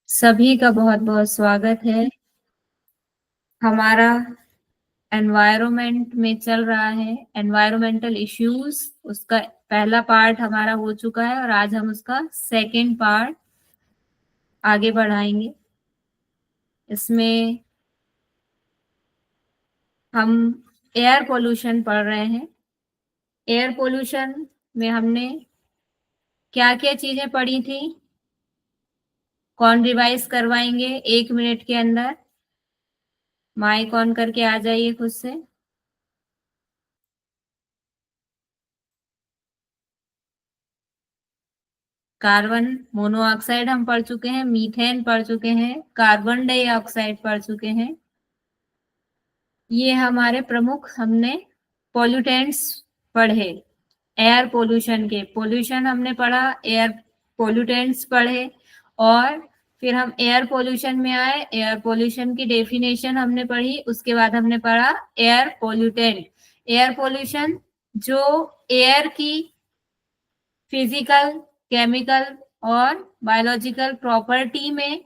सभी का बहुत बहुत स्वागत है। हमारा एनवायरनमेंट में चल रहा है एनवायरमेंटल इश्यूज, उसका पहला पार्ट हमारा हो चुका है और आज हम उसका सेकंड पार्ट आगे बढ़ाएंगे। इसमें हम एयर पोल्यूशन पढ़ रहे हैं। एयर पोल्यूशन में हमने क्या क्या चीजें पढ़ी थी, कौन रिवाइज करवाएंगे 1 मिनट के अंदर? माइक ऑन करके आ जाइए खुद से। कार्बन मोनोऑक्साइड हम पढ़ चुके हैं, मीथेन पढ़ चुके हैं, कार्बन डाइऑक्साइड पढ़ चुके हैं। ये हमारे प्रमुख हमने पॉल्यूटेंट्स पढ़े। एयर पोल्यूशन के पोल्यूशन हमने पढ़ा, एयर पोल्यूटेंट्स पढ़े और फिर हम एयर पोल्यूशन में आए। एयर पोल्यूशन की डेफिनेशन हमने पढ़ी, उसके बाद हमने पढ़ा एयर पोल्यूटेंट। एयर पोल्यूशन जो एयर की फिजिकल, केमिकल और बायोलॉजिकल प्रॉपर्टी में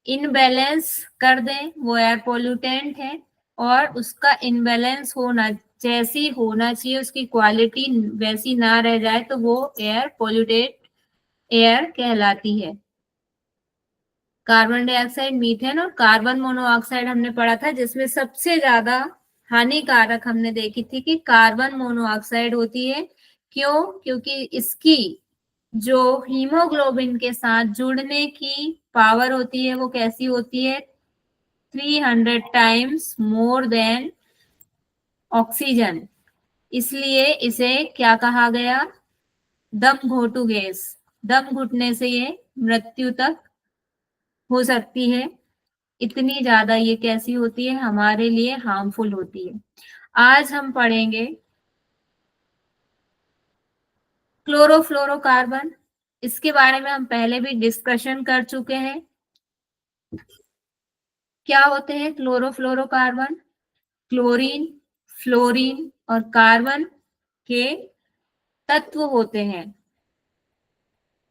इनबैलेंस कर दें, वो एयर पोल्यूटेंट है। और उसका इनबैलेंस होना, जैसी होना चाहिए उसकी क्वालिटी वैसी ना रह जाए तो वो एयर पोल्यूटेड एयर कहलाती है। कार्बन डाइऑक्साइड, मीथेन और कार्बन मोनोऑक्साइड हमने पढ़ा था, जिसमें सबसे ज्यादा हानिकारक हमने देखी थी कि कार्बन मोनोऑक्साइड होती है। क्यों? क्योंकि इसकी जो हीमोग्लोबिन के साथ जुड़ने की पावर होती है वो कैसी होती है? 300 टाइम्स मोर देन ऑक्सीजन। इसलिए इसे क्या कहा गया? दम घोटू गैस। दम घुटने से ये मृत्यु तक हो सकती है। इतनी ज्यादा ये कैसी होती है? हमारे लिए हार्मफुल होती है। आज हम पढ़ेंगे क्लोरोफ्लोरोकार्बन। इसके बारे में हम पहले भी डिस्कशन कर चुके हैं। क्या होते हैं क्लोरोफ्लोरोकार्बन? क्लोरीन, फ्लोरीन और कार्बन के तत्व होते हैं।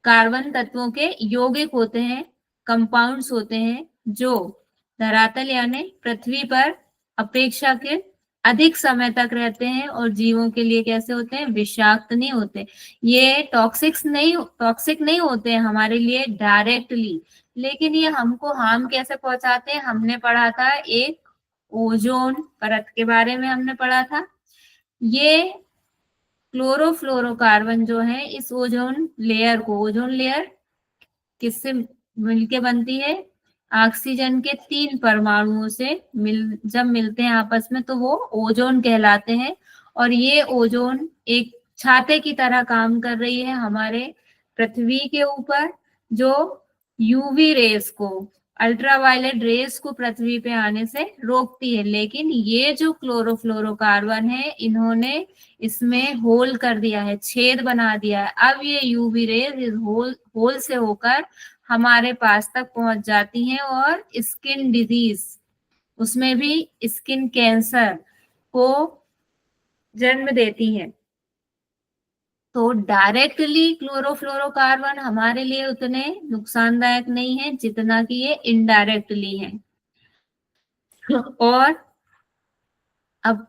कार्बन तत्वों के यौगिक होते हैं, कंपाउंड्स होते हैं, जो धरातल यानी पृथ्वी पर अपेक्षाकृत अधिक समय तक रहते हैं और जीवों के लिए कैसे होते हैं? विषाक्त नहीं होते। ये टॉक्सिक नहीं होते हैं हमारे लिए डायरेक्टली, लेकिन ये हमको हार्म कैसे पहुंचाते हैं? हमने पढ़ा था एक ओजोन परत के बारे में हमने पढ़ा था। ये क्लोरोफ्लोरोकार्बन जो है इस ओजोन लेयर को, ओजोन लेयर किससे मिलके बनती है? ऑक्सीजन के 3 परमाणुओं से जब मिलते हैं आपस में तो वो ओजोन कहलाते हैं। और ये ओजोन एक छाते की तरह काम कर रही है हमारे पृथ्वी के ऊपर, जो यूवी रेस को, अल्ट्रावायलेट रेस को पृथ्वी पे आने से रोकती है। लेकिन ये जो क्लोरोफ्लोरोकार्बन है, इन्होंने इसमें होल कर दिया है, छेद बना दिया है। अब ये यूवी रेज इस होल से होकर हमारे पास तक पहुंच जाती हैं और स्किन डिजीज, उसमें भी स्किन कैंसर को जन्म देती हैं। तो डायरेक्टली क्लोरोफ्लोरोकार्बन हमारे लिए उतने नुकसानदायक नहीं है जितना कि ये इनडायरेक्टली है। और अब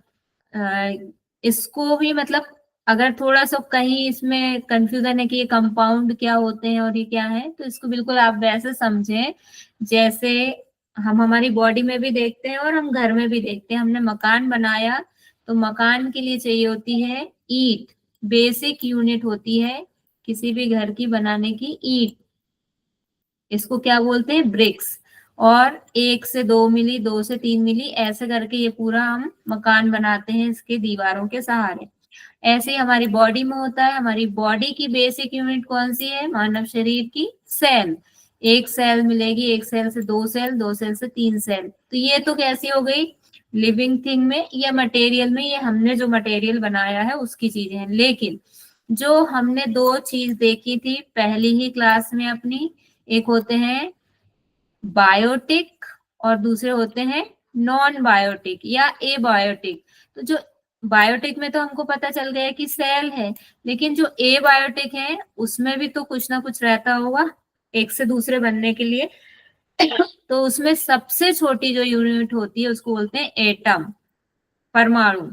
इसको भी मतलब अगर थोड़ा सा कहीं इसमें कंफ्यूजन है कि ये कंपाउंड क्या होते हैं और ये क्या है, तो इसको बिल्कुल आप वैसे समझें जैसे हम हमारी बॉडी में भी देखते हैं और हम घर में भी देखते हैं। हमने मकान बनाया तो मकान के लिए चाहिए होती है ईंट, बेसिक यूनिट होती है किसी भी घर की बनाने की ईंट। इसको क्या बोलते हैं? ब्रिक्स। और 1 से 2 मिली, 2 से 3 मिली ऐसे करके ये पूरा हम मकान बनाते हैं इसके दीवारों के सहारे। ऐसे ही हमारी बॉडी में होता है। हमारी बॉडी की बेसिक यूनिट कौन सी है? मानव शरीर की सेल। एक सेल मिलेगी, एक सेल से 2 सेल, 2 सेल से 3 सेल। तो ये तो कैसी हो गई? लिविंग थिंग में या मटेरियल में, ये हमने जो मटेरियल बनाया है उसकी चीजें हैं। लेकिन जो हमने 2 चीज देखी थी पहली ही क्लास में अपनी, एक होते हैं बायोटिक और दूसरे होते हैं नॉन बायोटिक या एबायोटिक। तो जो बायोटिक में तो हमको पता चल गया कि सेल है, लेकिन जो एबायोटिक है उसमें भी तो कुछ ना कुछ रहता होगा। एक से दूसरे बनने के लिए। तो उसमें सबसे छोटी जो यूनिट होती है उसको बोलते हैं एटम, परमाणु।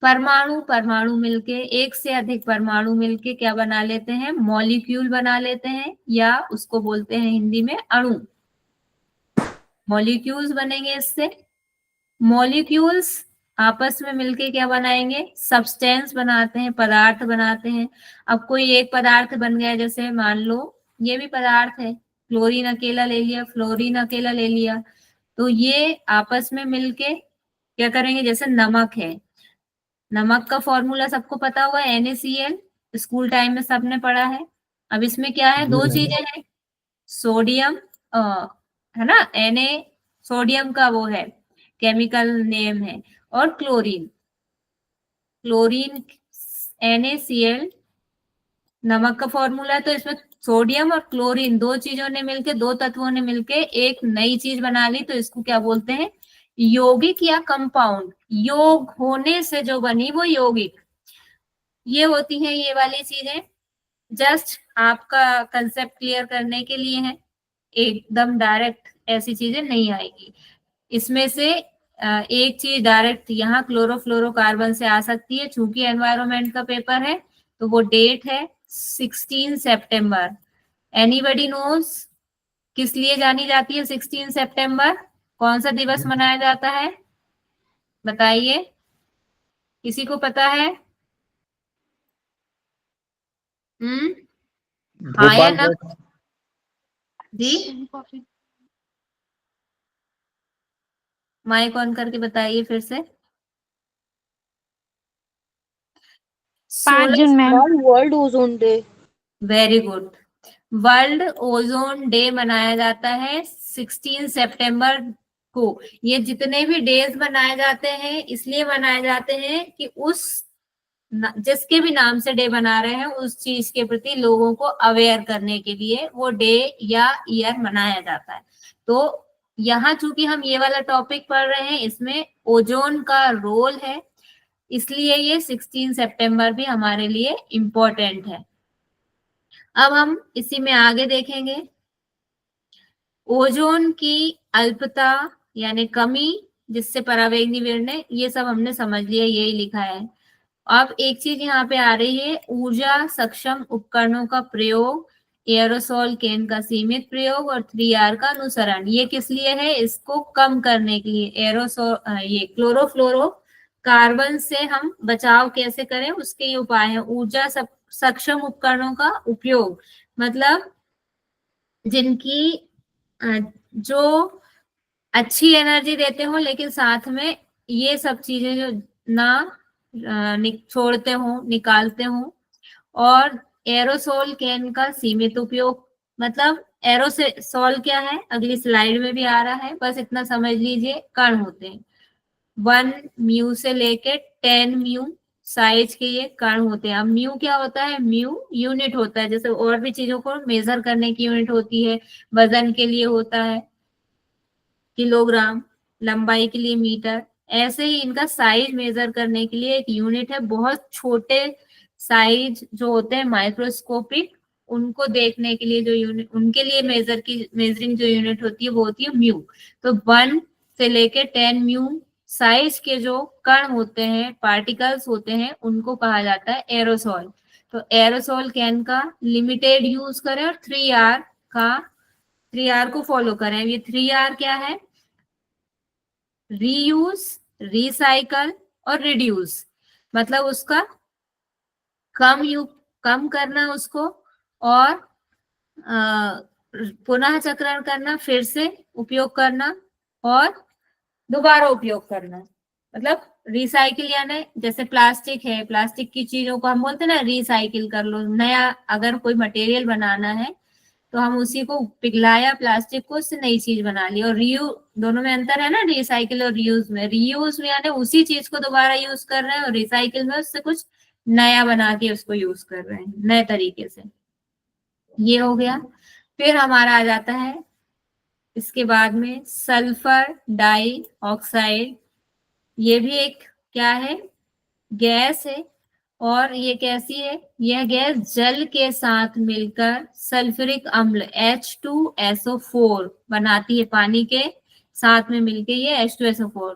परमाणु परमाणु मिलके, एक से अधिक परमाणु मिलके क्या बना लेते हैं, मॉलिक्यूल बना लेते हैं, या उसको बोलते हैं हिंदी में अणु। मॉलिक्यूल्स बनेंगे इससे। मॉलिक्यूल्स आपस में मिलके क्या बनाएंगे, सब्सटेंस बनाते हैं, पदार्थ बनाते हैं। अब कोई एक पदार्थ बन गया, जैसे मान लो ये भी पदार्थ है, क्लोरीन अकेला ले लिया, फ्लोरीन अकेला ले लिया, तो ये आपस में मिलके क्या करेंगे, जैसे नमक है, नमक का फॉर्मूला सबको पता हुआ है, NaCl, स्कूल टाइम में सबने पढ़ा है। अब इसमें क्या है, जी दो मैम। चीजें हैं, सोडियम, है ना, Na, सोडियम का वो है, केमिकल नेम है, और क्लोरीन। क्लोरीन, NaCl नमक का फॉर्मूला है, तो इसमें सोडियम और क्लोरीन दो चीजों ने मिलके, दो तत्वों ने मिलके एक नई चीज बना ली, तो इसको क्या बोलते हैं, यौगिक या कंपाउंड। योग होने से जो बनी वो यौगिक। ये होती हैं ये वाली चीजें, जस्ट आपका कंसेप्ट क्लियर करने के लिए है, एकदम डायरेक्ट ऐसी चीजें नहीं आएगी। इसमें से एक चीज डायरेक्ट यहाँ क्लोरोफ्लोरोकार्बन से आ सकती है, चूंकि एनवायरमेंट का पेपर है, तो वो डेट है 16 सितंबर। एनीबडी नोज किस लिए जानी जाती है 16 सितंबर, कौन सा दिवस मनाया जाता है, बताइए, किसी को पता है? हाँ या भोपाल ना? का। जी, माइक ऑन करके बताइए फिर से। 5 16, June ma'am. World ozone day. Very good. World ozone day मनाया जाता है 16 सितंबर को। ये जितने भी डेज मनाए जाते हैं इसलिए मनाए जाते हैं कि उस जिसके भी नाम से डे बना रहे हैं उस चीज के प्रति लोगों को अवेयर करने के लिए वो डे या ईयर मनाया जाता है। तो यहाँ चूंकि हम ये वाला टॉपिक पढ़ रहे हैं, इसमें ओजोन का रोल है, इसलिए ये 16 सितंबर भी हमारे लिए इम्पोर्टेंट है। अब हम इसी में आगे देखेंगे, ओजोन की अल्पता यानी कमी, जिससे परावैंगनी विकिरण, ये सब हमने समझ लिया, यही लिखा है। अब एक चीज यहाँ पे आ रही है, ऊर्जा सक्षम उपकरणों का प्रयोग, एयरोसोल कैन का सीमित प्रयोग और 3R का अनुसरण। ये किस लिए है, इसको कम करने के लिए। एरोसोल, ये क्लोरोफ्लोरो कार्बन से हम बचाव कैसे करें उसके ये उपाय है। ऊर्जा सक्षम उपकरणों का उपयोग मतलब जिनकी जो अच्छी एनर्जी देते हो, लेकिन साथ में ये सब चीजें जो ना छोड़ते हो, निकालते हो। और एरोसोल कैन का सीमित उपयोग, मतलब एरोसोल क्या है, अगली स्लाइड में भी आ रहा है, बस इतना समझ लीजिए, कण होते हैं। 1 म्यू से लेके 10 म्यू साइज के ये कण होते हैं। अब म्यू क्या होता है, म्यू यूनिट होता है, जैसे और भी चीजों को मेजर करने की यूनिट होती है, वजन के लिए होता है किलोग्राम, लंबाई के लिए मीटर, ऐसे ही इनका साइज मेजर करने के लिए एक यूनिट है। बहुत छोटे साइज जो होते हैं माइक्रोस्कोपिक, उनको देखने के लिए जो यूनिट, उनके लिए मेजरिंग जो यूनिट होती है वो होती है म्यू। तो 1 से लेके 10 म्यू साइज के जो कण होते हैं, पार्टिकल्स होते हैं, उनको कहा जाता है एरोसोल। तो एरोसोल कैन का लिमिटेड यूज करें और 3R को फॉलो करें। ये 3R क्या है, रीयूज, रिसाइकल और रिड्यूस, मतलब उसका कम करना उसको, और पुनः चक्रण करना, फिर से उपयोग करना और दोबारा उपयोग करना। मतलब रिसाइकिल यानी जैसे प्लास्टिक है, प्लास्टिक की चीजों को हम बोलते हैं ना रिसाइकिल कर लो, नया अगर कोई मटेरियल बनाना है तो हम उसी को पिघलाया प्लास्टिक को, उससे नई चीज बना ली। और रीयू, दोनों में अंतर है ना, रिसाइकिल और रीयूज में। रीयूज में यानी उसी चीज को दोबारा यूज कर रहे हैं, और रिसाइकिल में उससे कुछ नया बना के उसको यूज कर रहे हैं नए तरीके से। ये हो गया। फिर हमारा आ जाता है इसके बाद में सल्फर डाइऑक्साइड। ये भी एक क्या है, गैस है, और ये कैसी है, यह गैस जल के साथ मिलकर सल्फ्यूरिक अम्ल H2SO4 बनाती है। पानी के साथ में मिलके ये H2SO4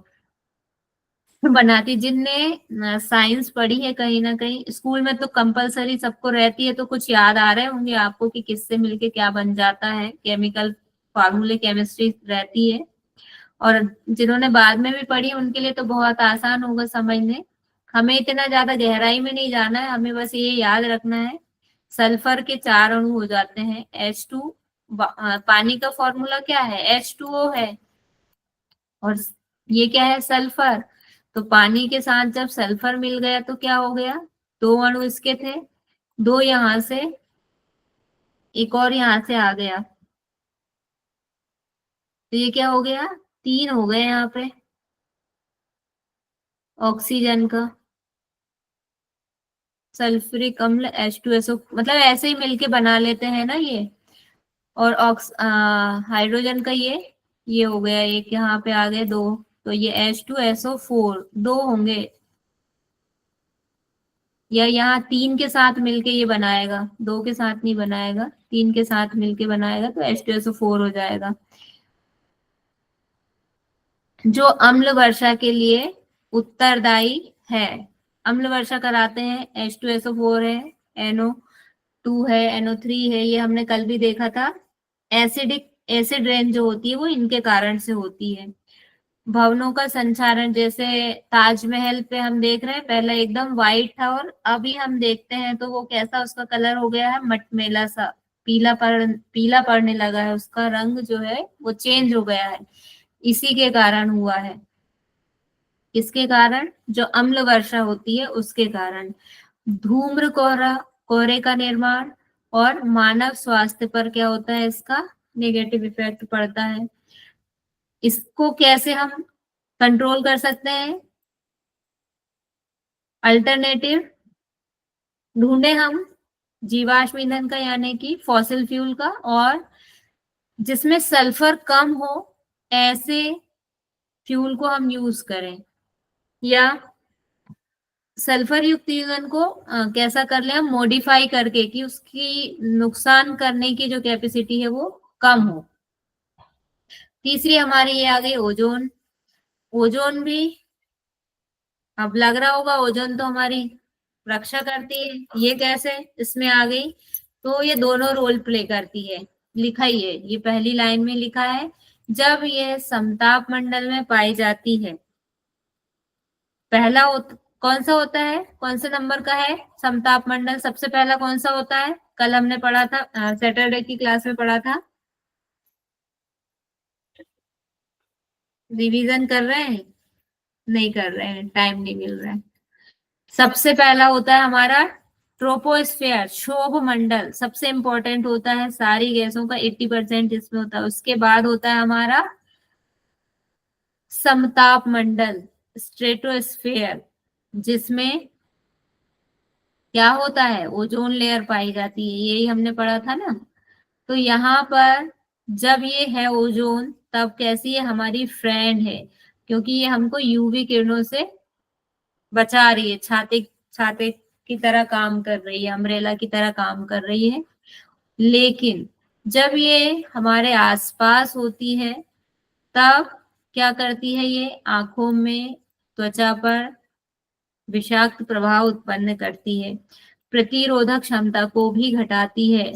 बनाती। जिनने साइंस पढ़ी है कहीं ना कहीं स्कूल में तो कंपलसरी सबको रहती है, तो कुछ याद आ रहे होंगे आपको कि किससे मिलके क्या बन जाता है, केमिकल फार्मूले केमिस्ट्री रहती है। और जिन्होंने बाद में भी पढ़ी उनके लिए तो बहुत आसान होगा समझने। हमें इतना ज्यादा गहराई में नहीं जाना है, हमें बस ये याद रखना है सल्फर के 4 अणु हो जाते हैं H2। पानी का फॉर्मूला क्या है, H2O है। और ये क्या है, सल्फर। तो पानी के साथ जब सल्फर मिल गया तो क्या हो गया, 2 अणु इसके थे, 2 यहां से, एक और यहां से आ गया, तो ये क्या हो गया, 3 हो गए यहाँ पे ऑक्सीजन का। सल्फ्यूरिक अम्ल H2SO, मतलब ऐसे ही मिलके बना लेते हैं ना ये। और हाइड्रोजन का ये हो गया, एक यहाँ पे आ गए 2, तो ये H2SO4 2 होंगे। या यहाँ 3 के साथ मिलके ये बनाएगा, 2 के साथ नहीं बनाएगा, 3 के साथ मिलके बनाएगा तो H2SO4 हो जाएगा। जो अम्ल वर्षा के लिए उत्तरदायी है, अम्ल वर्षा कराते हैं, H2SO4 है, NO2 है, NO3 है, ये हमने कल भी देखा था। एसिड रेन जो होती है वो इनके कारण से होती है। भवनों का संचारण, जैसे ताजमहल पे हम देख रहे हैं पहले एकदम व्हाइट था और अभी हम देखते हैं तो वो कैसा उसका कलर हो गया है, मटमैला सा, पीला पड़ने लगा है, उसका रंग जो है वो चेंज हो गया है। इसी के कारण हुआ है। किसके कारण, जो अम्ल वर्षा होती है उसके कारण। धूम्र कोहरे का निर्माण और मानव स्वास्थ्य पर क्या होता है, इसका नेगेटिव इफेक्ट पड़ता है। इसको कैसे हम कंट्रोल कर सकते हैं, अल्टरनेटिव ढूंढे हम जीवाश्म ईंधन का, यानी कि फॉसिल फ्यूल का, और जिसमें सल्फर कम हो ऐसे फ्यूल को हम यूज करें। या सल्फर युक्त ईंधन को कैसा कर ले हम, मॉडिफाई करके, कि उसकी नुकसान करने की जो कैपेसिटी है वो कम हो। तीसरी हमारी ये आ गई ओजोन। ओजोन भी, अब लग रहा होगा ओजोन तो हमारी रक्षा करती है, ये कैसे इसमें आ गई, तो ये दोनों रोल प्ले करती है। लिखा ही है, ये पहली लाइन में लिखा है, जब ये समताप मंडल में पाई जाती है। पहला कौन सा होता है, कौन से नंबर का है समताप मंडल, सबसे पहला कौन सा होता है, कल हमने पढ़ा था, सैटरडे की क्लास में पढ़ा था। रिवीजन कर रहे हैं, नहीं कर रहे हैं, टाइम नहीं मिल रहा है। सबसे पहला होता है हमारा ट्रोपोस्फेयर, क्षोभ मंडल, सबसे इंपॉर्टेंट होता है, सारी गैसों का 80% इसमें होता है। उसके बाद होता है हमारा समताप मंडल, स्ट्रेटोस्फेयर, जिसमें क्या होता है, ओजोन लेयर पाई जाती है, यही हमने पढ़ा था ना। तो यहाँ पर जब ये है ओजोन, तब कैसी है, हमारी फ्रेंड है, क्योंकि ये हमको यूवी किरणों से बचा रही है, छाते छाते की तरह काम कर रही है, अम्ब्रेला की तरह काम कर रही है। लेकिन जब ये हमारे आसपास होती है तब क्या करती है, ये आंखों में, त्वचा पर विषाक्त प्रभाव उत्पन्न करती है, प्रतिरोधक क्षमता को भी घटाती है,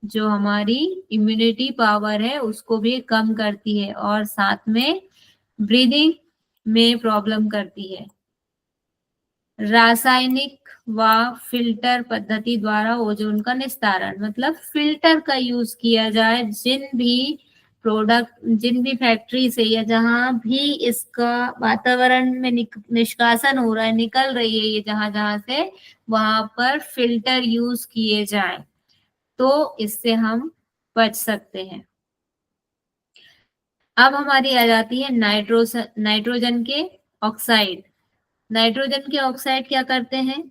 जो हमारी इम्यूनिटी पावर है उसको भी कम करती है, और साथ में ब्रीदिंग में प्रॉब्लम करती है। रासायनिक व फिल्टर पद्धति द्वारा ओजोन का निस्तारण, मतलब फिल्टर का यूज किया जाए, जिन भी फैक्ट्री से या जहां भी इसका वातावरण में निष्कासन हो रहा है, निकल रही है ये जहां जहां से, वहां पर फिल्टर यूज किए जाए तो इससे हम बच सकते हैं। अब हमारी आ जाती है नाइट्रोजन के ऑक्साइड। नाइट्रोजन के ऑक्साइड क्या करते हैं,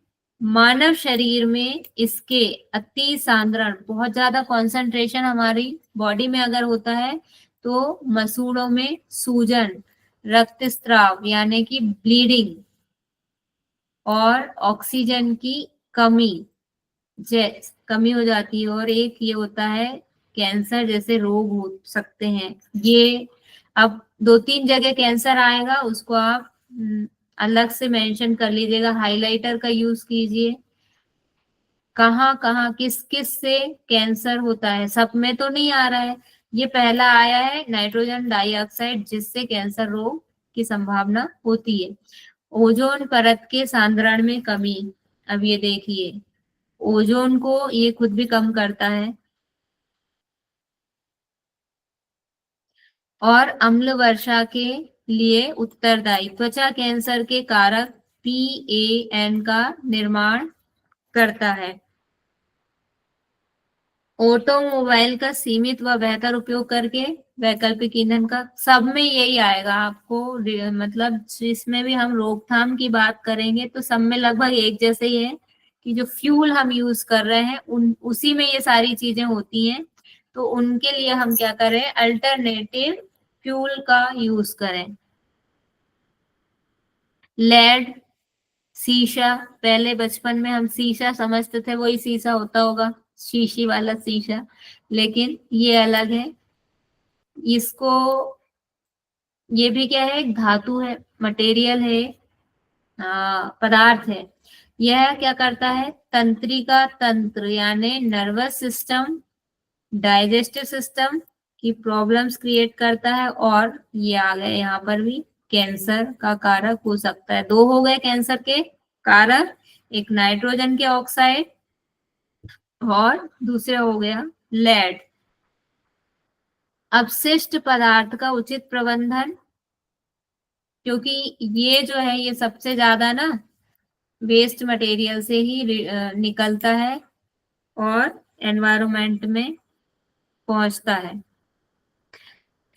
मानव शरीर में इसके अति सांद्रण, बहुत ज्यादा कॉन्सेंट्रेशन हमारी बॉडी में अगर होता है तो मसूड़ों में सूजन, रक्तस्राव यानी कि ब्लीडिंग, और ऑक्सीजन की कमी कमी हो जाती है, और एक ये होता है कैंसर जैसे रोग हो सकते हैं ये। अब 2-3 जगह कैंसर आएगा, उसको आप अलग से मेंशन कर लीजिएगा, हाइलाइटर का यूज कीजिए। कहाँ कहाँ किस किस से कैंसर होता है, सब में तो नहीं आ रहा है। ये पहला आया है नाइट्रोजन डाइऑक्साइड, जिससे कैंसर रोग की संभावना होती है। ओजोन परत के सांद्रण में कमी, अब ये देखिए, ओजोन को ये खुद भी कम करता है। और अम्ल वर्षा के लिए उत्तरदायी, त्वचा कैंसर के कारक PAN का निर्माण करता है। ऑटोमोबाइल का सीमित व बेहतर उपयोग करके वैकल्पिक ईंधन का, सब में यही आएगा आपको। मतलब जिसमें भी हम रोकथाम की बात करेंगे तो सब में लगभग एक जैसे ही है, कि जो फ्यूल हम यूज कर रहे हैं उन उसी में ये सारी चीजें होती हैं। तो उनके लिए हम क्या करें, अल्टरनेटिव फ्यूल का यूज करें। लेड, शीशा, पहले बचपन में हम शीशा समझते थे, वही शीशा होता होगा, शीशी वाला शीशा, लेकिन ये अलग है। इसको, ये भी क्या है, एक धातु है, मटेरियल है, पदार्थ है। यह क्या करता है, तंत्रिका तंत्र यानी नर्वस सिस्टम, डाइजेस्टिव सिस्टम की प्रॉब्लम्स क्रिएट करता है। और ये आ गए यहाँ पर भी, कैंसर का कारक हो सकता है। दो हो गए कैंसर के कारक, एक नाइट्रोजन के ऑक्साइड और दूसरा हो गया लेड। अपशिष्ट पदार्थ का उचित प्रबंधन, क्योंकि ये जो है ये सबसे ज्यादा ना वेस्ट मटेरियल से ही निकलता है और एनवायरमेंट में पहुंचता है।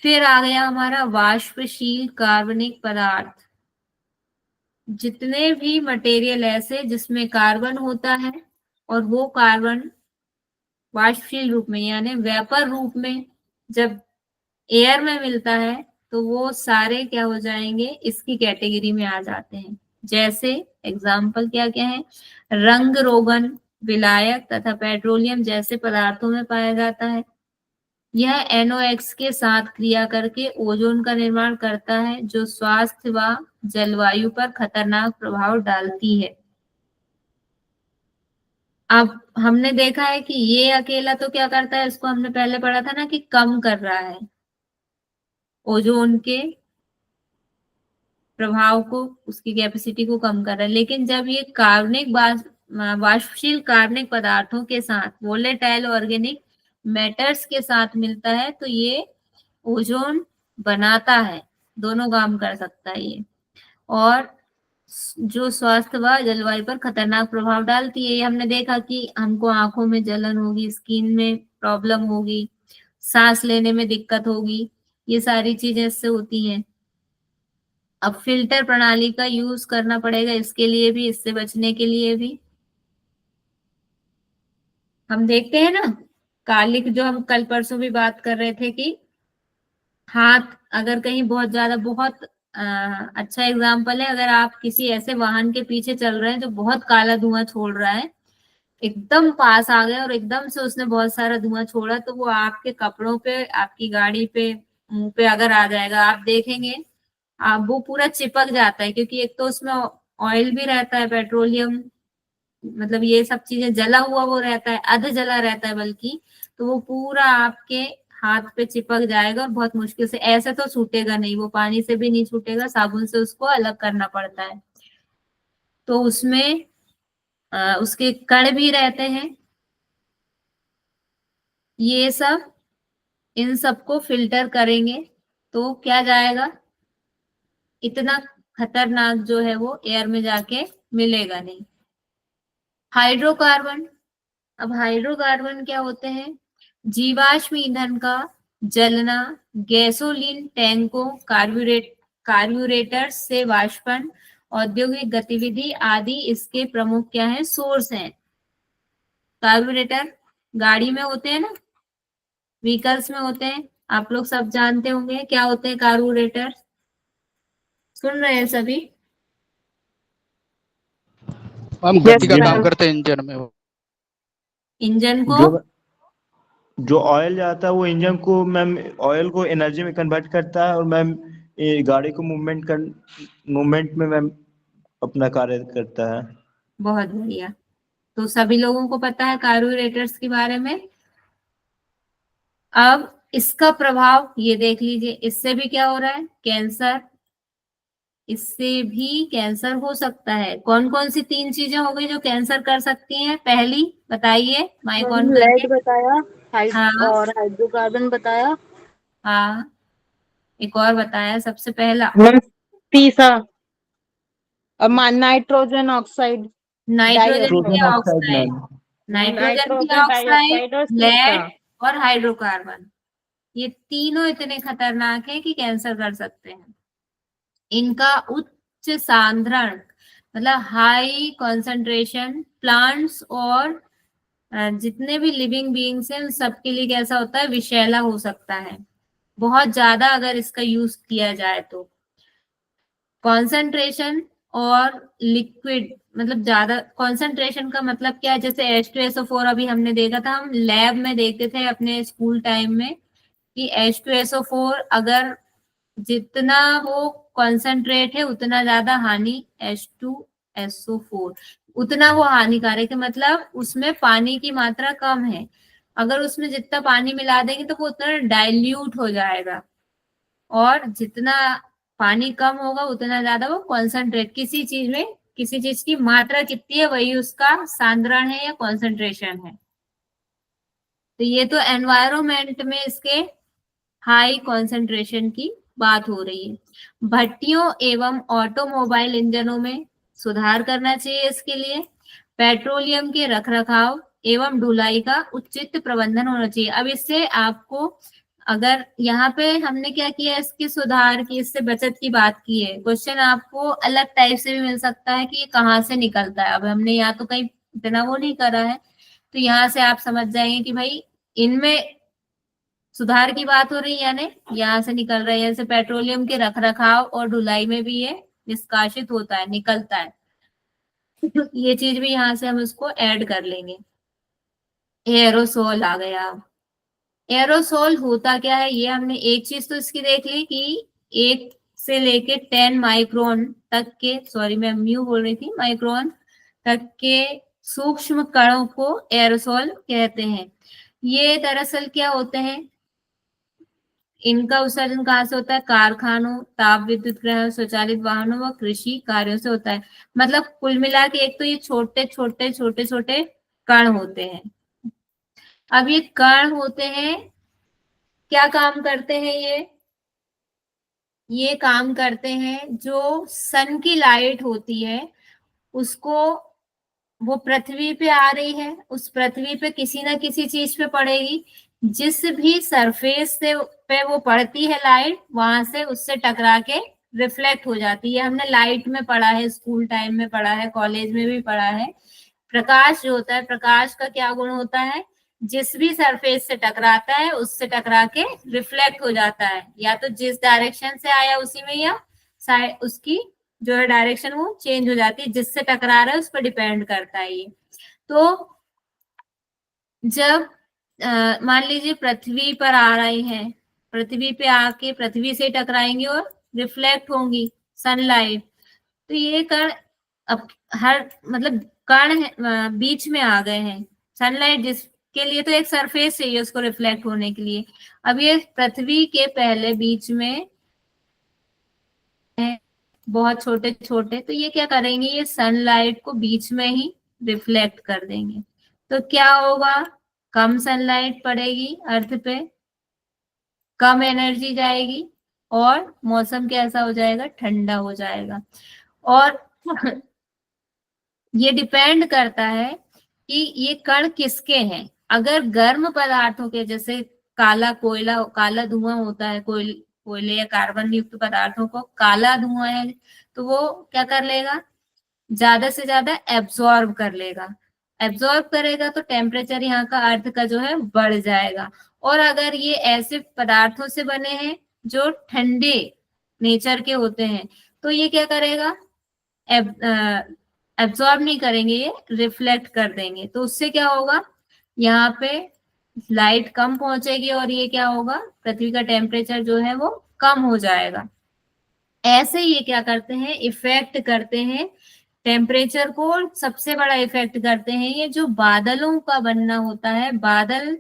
फिर आ गया हमारा वाष्पशील कार्बनिक पदार्थ, जितने भी मटेरियल ऐसे जिसमें कार्बन होता है और वो कार्बन वाष्पशील रूप में यानी वेपर रूप में जब एयर में मिलता है, तो वो सारे क्या हो जाएंगे, इसकी कैटेगरी में आ जाते हैं। जैसे एग्जाम्पल क्या क्या है, रंग रोगन, विलायक तथा पेट्रोलियम जैसे पदार्थों में पाया जाता है। यह NOx के साथ क्रिया करके ओजोन का निर्माण करता है, जो स्वास्थ्य व जलवायु पर खतरनाक प्रभाव डालती है। अब हमने देखा है कि ये अकेला तो क्या करता है, इसको हमने पहले पढ़ा था ना कि कम कर रहा है, ओजोन के प्रभाव को, उसकी कैपेसिटी को कम कर रहा है। लेकिन जब ये कार्बनिक वाष्पशील कार्बनिक पदार्थों के साथ, वोलेटाइल ऑर्गेनिक मैटर्स के साथ मिलता है, तो ये ओजोन बनाता है, दोनों काम कर सकता है ये। और जो स्वास्थ्य व जलवायु पर खतरनाक प्रभाव डालती है, ये हमने देखा कि हमको आंखों में जलन होगी, स्किन में प्रॉब्लम होगी, सांस लेने में दिक्कत होगी, ये सारी चीजें इससे होती हैं। अब फिल्टर प्रणाली का यूज करना पड़ेगा इसके लिए भी, इससे बचने के लिए भी। हम देखते हैं ना, कालिक जो हम कल परसों भी बात कर रहे थे कि हाथ अगर कहीं बहुत ज्यादा, बहुत अच्छा एग्जाम्पल है, अगर आप किसी ऐसे वाहन के पीछे चल रहे हैं जो बहुत काला धुआं छोड़ रहा है, एकदम पास आ गए और एकदम से उसने बहुत सारा धुआं छोड़ा, तो वो आपके कपड़ों पे, आपकी गाड़ी पे, मुंह पे अगर आ जाएगा, आप देखेंगे वो पूरा चिपक जाता है, क्योंकि एक तो उसमें ऑयल भी रहता है, पेट्रोलियम, मतलब ये सब चीजें जला हुआ वो रहता है, अध जला रहता है बल्कि, तो वो पूरा आपके हाथ पे चिपक जाएगा और बहुत मुश्किल से, ऐसे तो छूटेगा नहीं, वो पानी से भी नहीं छूटेगा, साबुन से उसको अलग करना पड़ता है। तो उसमें उसके कण भी रहते हैं, ये सब, इन सबको फिल्टर करेंगे तो क्या जाएगा, इतना खतरनाक जो है वो एयर में जाके मिलेगा नहीं। हाइड्रोकार्बन, अब हाइड्रोकार्बन क्या होते हैं, जीवाश्म ईंधन का जलना, गैसोलीन टैंकों, कार्ब्यूरेटर्स से वाष्पन, औद्योगिक गतिविधि आदि इसके प्रमुख क्या है, सोर्स हैं। कार्ब्यूरेटर गाड़ी में होते हैं ना, व्हीकल्स में होते हैं, आप लोग सब जानते होंगे क्या होते हैं कार्बोरेटर, सुन रहे हैं सभी। हम यस गति का काम मैम। करते हैं इंजन में वो। इंजन को जो जो ऑयल जाता है वो इंजन को मैम, ऑयल को एनर्जी में कन्वर्ट करता है, और मैम ये गाड़ी को मूवमेंट में मैम अपना कार्य करता है। बहुत बढ़िया। तो सभी लोगों को पता है कार्बोरेटर्स के बारे में। अब इसका प्रभाव ये देख लीजिए, इससे भी क्या हो रहा है, कैंसर, इससे भी कैंसर हो सकता है। कौन कौन सी 3 चीजें हो गई जो कैंसर कर सकती हैं? पहली बताइए, माइक ऑन लेड करके। बताया, हाँ और हाइड्रोकार्बन बताया। हाँ, एक और बताया सबसे पहला, मैम तीसरा नाइट्रोजन ऑक्साइड, नाइट्रोजन की nitrogen oxide oxide, ma'am. Nitrogen की नाइट्रोजन ऑक्साइड, डाइऑक्साइड और लेड तीसरा। और हाइड्रोकार्बन, ये तीनों इतने खतरनाक है कि कैंसर कर सकते हैं। इनका उच्च सांद्रण मतलब हाई कंसंट्रेशन प्लांट्स और जितने भी लिविंग बीइंग्स हैं उन सबके लिए कैसा होता है, विषैला हो सकता है बहुत ज्यादा अगर इसका यूज किया जाए तो। कॉन्सेंट्रेशन और लिक्विड मतलब ज्यादा कॉन्सेंट्रेशन का मतलब क्या है, जैसे H2SO4 अभी हमने देखा था, हम लैब में देखते थे अपने स्कूल टाइम में कि H2SO4 अगर जितना वो कॉन्सेंट्रेट है उतना ज्यादा हानि, H2SO4 उतना वो हानिकारक है, मतलब उसमें पानी की मात्रा कम है। अगर उसमें जितना पानी मिला देंगे तो वो उतना डाइल्यूट हो जाएगा, और जितना पानी कम होगा उतना ज्यादा वो कॉन्सेंट्रेट, किसी चीज में किसी चीज की मात्रा कितनी है वही उसका सांद्रण है या कॉन्सेंट्रेशन है। तो ये तो एनवायरमेंट में इसके हाई कंसंट्रेशन की बात हो रही है। भट्टियों एवं ऑटोमोबाइल इंजनों में सुधार करना चाहिए इसके लिए। पेट्रोलियम के रखरखाव एवं ढुलाई का उचित प्रबंधन होना चाहिए। अब इससे आपको, अगर यहाँ पे हमने क्या किया, इसके सुधार की, इससे बचत की बात की है, क्वेश्चन आपको अलग टाइप से भी मिल सकता है कि ये कहाँ से निकलता है। अब हमने यहाँ तो कहीं इतना वो नहीं करा है, तो यहाँ से आप समझ जाएंगे कि भाई इनमें सुधार की बात हो रही है, यानी यहाँ से निकल रहा है, जैसे पेट्रोलियम के रखरखाव और ढुलाई में भी ये निष्कासित होता है, निकलता है। ये चीज भी यहाँ से हम इसको ऐड कर लेंगे। एरोसोल आ गया। एरोसोल होता क्या है, ये हमने एक चीज तो इसकी देख ली कि 1 से लेके 10 माइक्रोन तक के, सॉरी मैं म्यू बोल रही थी, माइक्रोन तक के सूक्ष्म कणों को एरोसोल कहते हैं। ये दरअसल क्या होते हैं, इनका उत्सर्जन कहाँ से होता है, कारखानों, ताप विद्युत ग्रहों, स्वचालित वाहनों व कृषि कार्यों से होता है। मतलब कुल मिला के एक तो ये छोटे छोटे छोटे छोटे कण होते हैं। अब ये कण होते हैं, क्या काम करते हैं ये काम करते हैं जो सन की लाइट होती है उसको, वो पृथ्वी पे आ रही है, उस पृथ्वी पे किसी ना किसी चीज पे पड़ेगी, जिस भी सरफेस से पे वो पड़ती है लाइट, वहां से उससे टकरा के रिफ्लेक्ट हो जाती है। हमने लाइट में पढ़ा है, स्कूल टाइम में पढ़ा है, कॉलेज में भी पढ़ा है। प्रकाश जो होता है, प्रकाश का क्या गुण होता है, जिस भी सरफेस से टकराता है उससे टकरा के रिफ्लेक्ट हो जाता है, या तो जिस डायरेक्शन से आया उसी में, या उसकी जो है डायरेक्शन वो चेंज हो जाती है, जिससे टकरा रहा है उस पर डिपेंड करता है ये। तो जब मान लीजिए पृथ्वी पर आ रहे हैं, पृथ्वी पे आके पृथ्वी से टकराएंगे और रिफ्लेक्ट होंगी सनलाइट, तो ये कण अब हर मतलब कण बीच में आ गए हैं। सनलाइट जिसके लिए तो एक सरफेस चाहिए उसको रिफ्लेक्ट होने के लिए, अब ये पृथ्वी के पहले बीच में है, बहुत छोटे छोटे, तो ये क्या करेंगे, ये सनलाइट को बीच में ही रिफ्लेक्ट कर देंगे। तो क्या होगा, कम सनलाइट पड़ेगी अर्थ पे, कम एनर्जी जाएगी, और मौसम कैसा हो जाएगा, ठंडा हो जाएगा। और ये डिपेंड करता है कि ये कण किसके हैं। अगर गर्म पदार्थों के, जैसे काला कोयला, काला धुआं होता है, कोयले या कार्बन युक्त पदार्थों को काला धुआं है, तो वो क्या कर लेगा, ज्यादा से ज्यादा एब्जॉर्ब कर लेगा। एब्जॉर्ब करेगा तो टेम्परेचर यहाँ का अर्थ का जो है बढ़ जाएगा। और अगर ये ऐसे पदार्थों से बने हैं जो ठंडे नेचर के होते हैं, तो ये क्या करेगा, एब्जॉर्ब नहीं करेंगे, ये रिफ्लेक्ट कर देंगे। तो उससे क्या होगा, यहाँ पे लाइट कम पहुंचेगी और ये क्या होगा, पृथ्वी का टेम्परेचर जो है वो कम हो जाएगा। ऐसे ये क्या करते हैं, इफेक्ट करते हैं टेम्परेचर को। और सबसे बड़ा इफेक्ट करते हैं ये जो बादलों का बनना होता है, बादल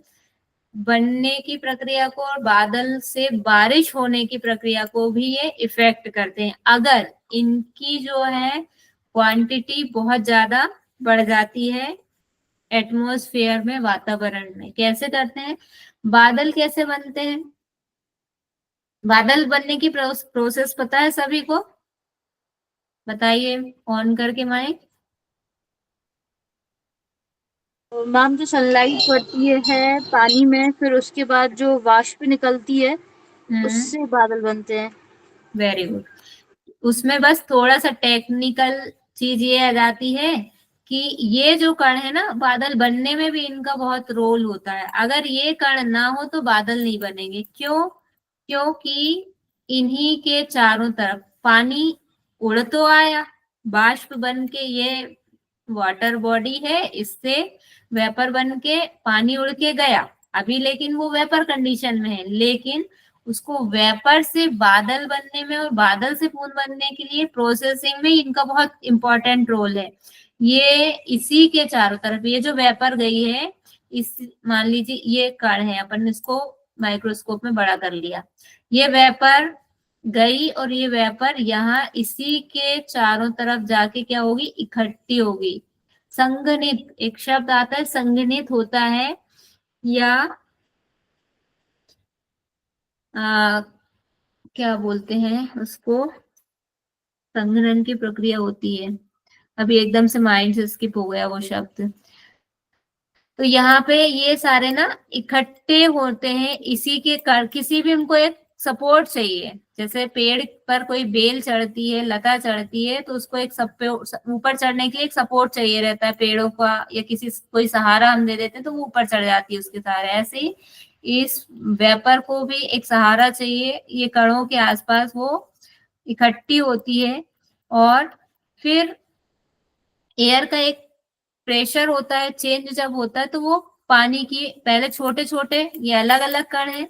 बनने की प्रक्रिया को और बादल से बारिश होने की प्रक्रिया को भी ये इफेक्ट करते हैं। अगर इनकी जो है क्वांटिटी बहुत ज्यादा बढ़ जाती है एटमॉस्फेयर में, वातावरण में। कैसे करते हैं, बादल कैसे बनते हैं, बादल बनने की प्रोसेस पता है सभी को? बताइए ऑन करके माइक। मैम जो सनलाइट पड़ती है पानी में, फिर उसके बाद जो वाष्प निकलती है उससे बादल बनते हैं। Very good. उसमें बस थोड़ा सा टेक्निकल चीज ये आ जाती है कि ये जो कण है ना, बादल बनने में भी इनका बहुत रोल होता है। अगर ये कण ना हो तो बादल नहीं बनेंगे। क्यों? क्योंकि इन्हीं के चारों तरफ पानी उड़ तो आया, बाष्प बन के, ये वाटर बॉडी है, इससे वेपर बन के पानी उड़ के गया अभी, लेकिन वो वेपर कंडीशन में है। लेकिन उसको वेपर से बादल बनने में और बादल से बूंद बनने के लिए प्रोसेसिंग में इनका बहुत इंपॉर्टेंट रोल है। ये इसी के चारों तरफ, ये जो वेपर गई है, इस, मान लीजिए ये कण है, अपन इसको माइक्रोस्कोप में बड़ा कर लिया, ये वेपर गई और ये वेपर यहाँ इसी के चारों तरफ जाके क्या होगी, इकट्ठी होगी। संघनित, एक शब्द आता है संघनित होता है, या आ, क्या बोलते हैं उसको, संघनन की प्रक्रिया होती है, अभी एकदम से माइंड से स्किप हो गया वो शब्द। तो यहाँ पे ये सारे ना इकट्ठे होते हैं इसी के कर, किसी भी उनको एक सपोर्ट चाहिए। जैसे पेड़ पर कोई बेल चढ़ती है, लता चढ़ती है, तो उसको एक ऊपर चढ़ने के लिए एक सपोर्ट चाहिए रहता है पेड़ों का, या किसी कोई सहारा हम दे देते हैं तो वो ऊपर चढ़ जाती है उसके सहारे। ऐसे ही इस वेपर को भी एक सहारा चाहिए, ये कणों के आसपास वो इकट्ठी होती है। और फिर एयर का एक प्रेशर होता है, चेंज जब होता है तो वो पानी की, पहले छोटे छोटे ये अलग अलग कण है,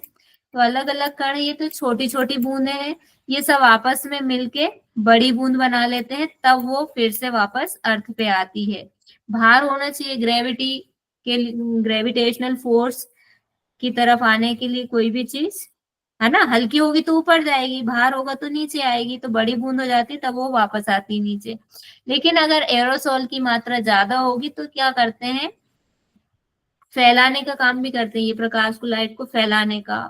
तो अलग अलग कण है, ये तो छोटी छोटी बूंदें हैं, ये सब आपस में मिलके बड़ी बूंद बना लेते हैं, तब वो फिर से वापस अर्थ पे आती है। भार होना चाहिए ग्रेविटी के, ग्रेविटेशनल फोर्स की तरफ आने के लिए कोई भी चीज, है ना, हल्की होगी तो ऊपर जाएगी, भार होगा तो नीचे आएगी, तो बड़ी बूंद हो जाती तब वो वापस आती नीचे। लेकिन अगर एरोसोल की मात्रा ज्यादा होगी तो क्या करते हैं, फैलाने का काम भी करते हैं, ये प्रकाश को, लाइट को फैलाने का,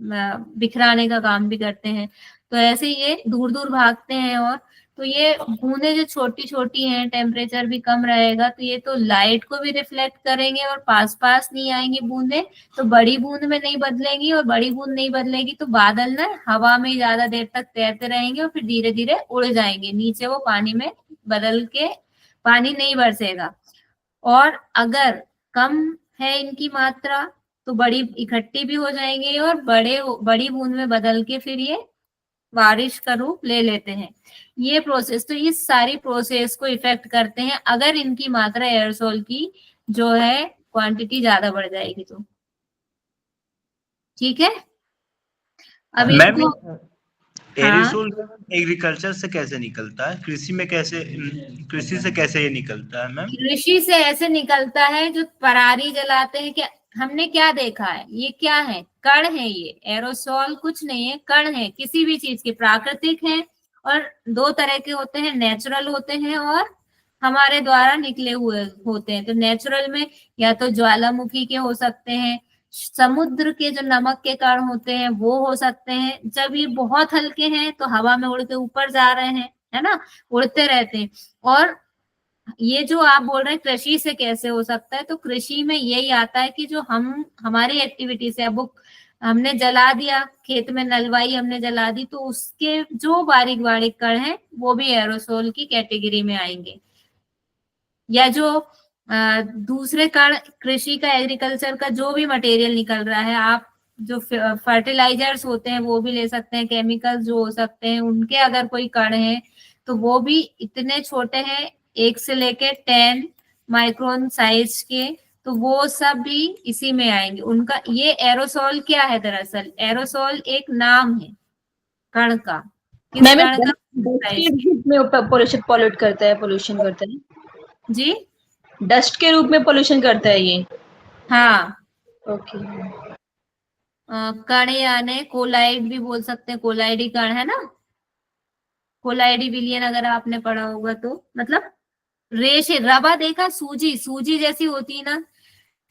बिखराने का काम भी करते हैं। तो ऐसे ये दूर दूर भागते हैं। और तो ये बूंदें जो छोटी छोटी हैं, टेम्परेचर भी कम रहेगा, तो ये तो लाइट को भी रिफ्लेक्ट करेंगे और पास पास नहीं आएंगी बूंदें, तो बड़ी बूंद में नहीं बदलेंगी, और बड़ी बूंद नहीं बदलेगी तो बादल ना हवा में ज्यादा देर तक तैरते रहेंगे और फिर धीरे धीरे उड़ जाएंगे नीचे, वो पानी में बदल के पानी नहीं बरसेगा। और अगर कम है इनकी मात्रा तो बड़ी इकट्ठी भी हो जाएंगे और बड़ी बूंद में बदल के फिर ये बारिश का रूप ले लेते हैं। ये प्रोसेस, तो ये सारी प्रोसेस को इफेक्ट करते हैं अगर इनकी मात्रा एयरसोल की जो है क्वांटिटी ज्यादा बढ़ जाएगी तो। ठीक है, अब मैम इनको, हाँ, एरिसोल एग्रीकल्चर से कैसे निकलता है, कृषि में कैसे, कृषि से कैसे ये निकलता है मैम? कृषि से ऐसे निकलता है, जो पराली जलाते हैं, क्या हमने क्या देखा है, ये क्या है, कण है, ये एरोसोल कुछ नहीं है, कण है किसी भी चीज के, प्राकृतिक है। और दो तरह के होते हैं, नेचुरल होते हैं और हमारे द्वारा निकले हुए होते हैं। तो नेचुरल में या तो ज्वालामुखी के हो सकते हैं, समुद्र के जो नमक के कण होते हैं वो हो सकते हैं। जब ये बहुत हल्के हैं तो हवा में उड़ के ऊपर जा रहे हैं, है ना, उड़ते रहते हैं। और ये जो आप बोल रहे हैं कृषि से कैसे हो सकता है, तो कृषि में यही आता है कि जो हम हमारी एक्टिविटी से, अब हमने जला दिया खेत में, नलवाई हमने जला दी, तो उसके जो बारीक बारीक कण हैं वो भी एरोसोल की कैटेगरी में आएंगे। या जो दूसरे कण, कृषि का, एग्रीकल्चर का जो भी मटेरियल निकल रहा है, आप जो फर्टिलाइजर्स होते हैं वो भी ले सकते हैं, केमिकल्स जो हो सकते हैं, उनके अगर कोई कण है तो वो भी इतने छोटे हैं, 1 से लेके 10 माइक्रोन साइज के, तो वो सब भी इसी में आएंगे। उनका ये एरोसोल क्या है, दरअसल एरोसोल एक नाम है कण का, किस मैम कण का डस्ट के साइज। रूप में पोल्यूशन करता है। जी डस्ट के रूप में पोल्यूशन करता है ये। हाँ, ओके। कण यानी कोलाइड भी बोल सकते हैं, कोलाइडी कण है ना, कोलाइडी विलियन अगर आपने पढ़ा होगा तो, मतलब रेशे, रवा देखा, सूजी, सूजी जैसी होती है ना,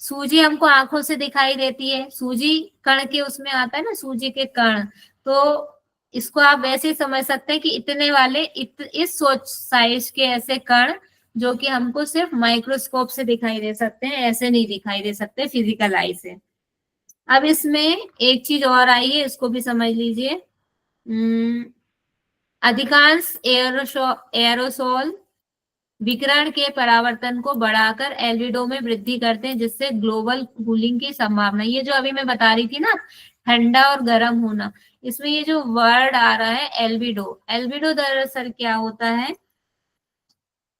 सूजी हमको आंखों से दिखाई देती है, सूजी कण के उसमें आता है ना, सूजी के कण। तो इसको आप वैसे ही समझ सकते हैं कि इतने वाले इस सोच साइज के ऐसे कण जो कि हमको सिर्फ माइक्रोस्कोप से दिखाई दे सकते हैं, ऐसे नहीं दिखाई दे सकते फिजिकल आई से। अब इसमें एक चीज और आई है, इसको भी समझ लीजिए। अधिकांश एरोसोल विकिरण के परावर्तन को बढ़ाकर एल्बिडो में वृद्धि करते हैं, जिससे ग्लोबल कूलिंग की संभावना। ये जो अभी मैं बता रही थी ना, ठंडा और गर्म होना, इसमें ये जो वर्ड आ रहा है एल्बिडो, एल्बिडो दरअसल क्या होता है,